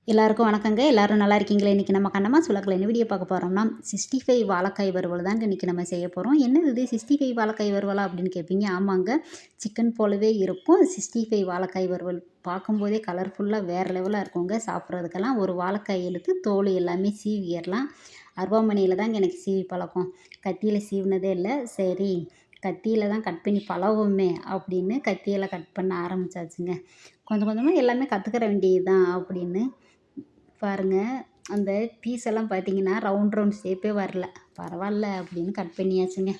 எல்லாருக்கும் வணக்கங்க. எல்லாரும் நல்லா இருக்கீங்களா? இன்றைக்கி நம்ம கண்ணம்மா சுலக்கில் என்ன வீடியோ பார்க்க போகிறோம்னா 65 வாழைக்காய் வறுவல் தாங்க இன்றைக்கி நம்ம செய்ய போகிறோம். என்னது இது 65 வாழைக்காய் வறுவலா அப்படின்னு கேட்பீங்க. ஆமாங்க, சிக்கன் போலவே இருக்கும். 65 வாழைக்காய் வறுவல் பார்க்கும்போதே கலர்ஃபுல்லாக வேறு லெவலாக இருக்குங்க. சாப்பிட்றதுக்கெல்லாம் ஒரு வாழைக்காய் எடுத்து தோல் எல்லாமே சீவிடலாம். அருவாமனையில் தாங்க எனக்கு சீவி பழக்கம். கத்தியில் சீவினதே இல்லை. சரி, கத்தியில் தான் கட் பண்ணி பழகுமே அப்படின்னு கத்தியில் கட் பண்ண ஆரம்பித்தாச்சுங்க. கொஞ்சம் கொஞ்சமாக எல்லாமே கற்றுக்கிற வேண்டியது தான் அப்படின்னு பாருங்கள். அந்த பீஸ் எல்லாம் பார்த்தீங்கன்னா ரவுண்ட் ரவுண்ட் ஷேப்பே வரல. பரவாயில்ல அப்படின்னு கட் பண்ணியாச்சுங்க.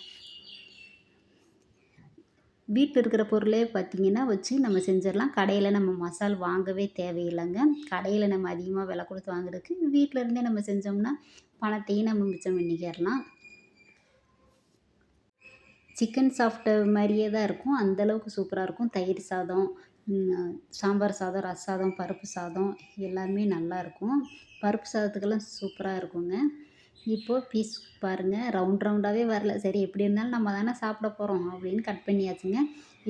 வீட்டில் இருக்கிற பொருளே பார்த்திங்கன்னா வச்சு நம்ம செஞ்சிடலாம். கடையில் நம்ம மசால் வாங்கவே தேவையில்லைங்க. கடையில் நம்ம அதிகமாக விலை கொடுத்து வாங்குறதுக்கு வீட்டில் இருந்தே நம்ம செஞ்சோம்னா பணத்தையும் நம்ம மிச்சம் பண்ணிக்கிறலாம். சிக்கன் சாப்பிட்ட மாதிரியே தான் இருக்கும். அந்தளவுக்கு சூப்பராக இருக்கும். தயிர் சாதம், சாம்பார் சாதம், ரச சாதம், பருப்பு சாதம் எல்லாமே நல்லாயிருக்கும். பருப்பு சாதத்துக்கெல்லாம் சூப்பராக இருக்குங்க. இப்போது பீஸ் பாருங்கள், ரவுண்ட் ரவுண்டாகவே வரல. சரி, எப்படி இருந்தாலும் நம்ம தானே சாப்பிட போகிறோம் அப்படின்னு கட் பண்ணியாச்சுங்க.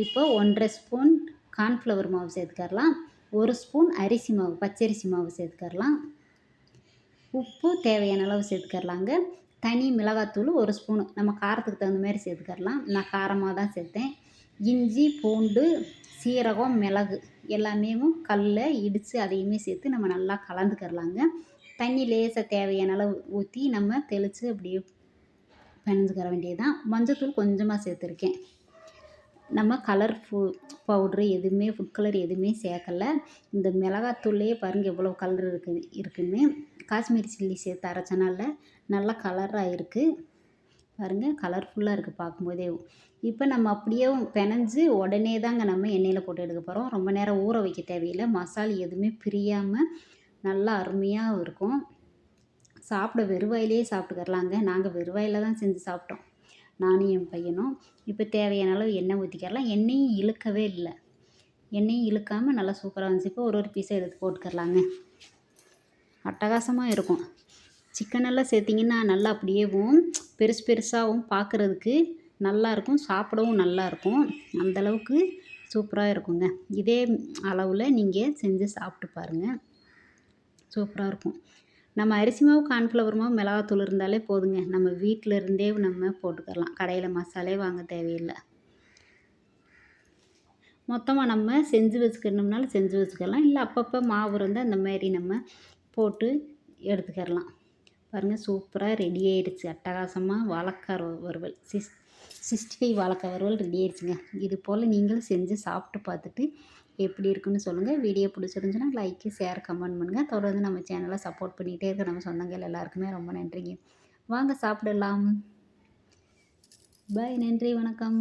இப்போது 1½ ஸ்பூன் கார்ன்ஃப்ளவர் மாவு சேர்த்துக்கரலாம். 1 ஸ்பூன் அரிசி மாவு, பச்சரிசி மாவு சேர்த்துக்கரலாம். உப்பு தேவையான அளவு சேர்த்துக்கரலாங்க. தனி மிளகாத்தூள் 1 ஸ்பூனு, நம்ம காரத்துக்கு தகுந்த மாதிரி சேர்த்துக்கரலாம். நான் காரமாக தான் சேர்த்தேன். இஞ்சி, பூண்டு, சீரகம், மிளகு எல்லாமே கல்லில் இடித்து அதையுமே சேர்த்து நம்ம நல்லா கலந்துக்கரலாங்க. தண்ணி லேசாக தேவையான அளவு ஊற்றி நம்ம தெளித்து அப்படியே பிணைஞ்சுக்கர வேண்டியதுதான். மஞ்சத்தூள் கொஞ்சமாக சேர்த்துருக்கேன். நம்ம கலர் பவுட்ரு எதுவுமே, ஃபுட் கலர் எதுவுமே சேர்க்கலை. இந்த மிளகாத்தூள்லேயே பாருங்கள் எவ்வளோ கலர் இருக்குதுன்னு. காஷ்மீரி சில்லி சேர்த்து அரைச்சனால நல்லா கலராக இருக்குது பாருங்கள். கலர்ஃபுல்லாக இருக்குது பார்க்கும்போதே. இப்போ நம்ம அப்படியே பிணைஞ்சு உடனே தாங்க நம்ம எண்ணெயில் போட்டு எடுக்க போகிறோம். ரொம்ப நேரம் ஊற வைக்க தேவையில்லை. மசாலா எதுவுமே பிரியாமல் நல்லா அருமையாக இருக்கும். சாப்பிட வெறுவாயிலே சாப்பிட்டுக்கரலாங்க. நாங்கள் வெறுவாயில் தான் செஞ்சு சாப்பிட்டோம், நானும் என் பையனும். இப்போ தேவையான அளவு எண்ணெய் ஊற்றிக்கரலாம். எண்ணெயும் இழுக்கவே இல்லை. எண்ணெயும் இழுக்காமல் நல்லா சூப்பராக இருந்துச்சு. இப்போ ஒரு பீஸை எடுத்து போட்டுக்கரலாங்க. அட்டகாசமாக இருக்கும். சிக்கனெல்லாம் சேர்த்திங்கன்னா நல்லா அப்படியேவும் பெருசு பெருசாகவும் பார்க்குறதுக்கு நல்லாயிருக்கும். சாப்பிடவும் நல்லாயிருக்கும். அந்தளவுக்கு சூப்பராக இருக்குங்க. இதே அளவில் நீங்கள் செஞ்சு சாப்பிட்டு பாருங்கள். சூப்பராக இருக்கும். நம்ம அரிசி மாவு, கார்ன்ஃப்ளவர் மாவு, மிளகாத்தூள் இருந்தாலே போதுங்க. நம்ம வீட்டில் இருந்தே நம்ம போட்டுக்கரலாம். கடையில் மசாலே வாங்க தேவையில்லை. மொத்தமாக நம்ம செஞ்சு வச்சுக்கணும்னாலும் செஞ்சு வச்சுக்கலாம். இல்லை அப்பப்போ மாவு இருந்தால் இந்த மாதிரி நம்ம போட்டு எடுத்துக்கரலாம். பாருங்கள், சூப்பராக ரெடி ஆயிடுச்சு. அட்டகாசமாக வாழைக்காய் வறுவல் 65 வாழைக்காய் வறுவல் ரெடி ஆயிடுச்சுங்க. இது போல் நீங்களும் செஞ்சு சாப்பிட்டு பார்த்துட்டு எப்படி இருக்குன்னு சொல்லுங்கள். வீடியோ பிடிச்சிருந்துச்சுன்னா லைக்கு, ஷேர், கமெண்ட் பண்ணுங்கள். தொடர்ந்து நம்ம சேனலை சப்போர்ட் பண்ணிகிட்டே இருக்க நம்ம சொந்தங்கள் எல்லாருக்குமே ரொம்ப நன்றிங்க. வாங்க சாப்பிடலாம். பாய், நன்றி, வணக்கம்.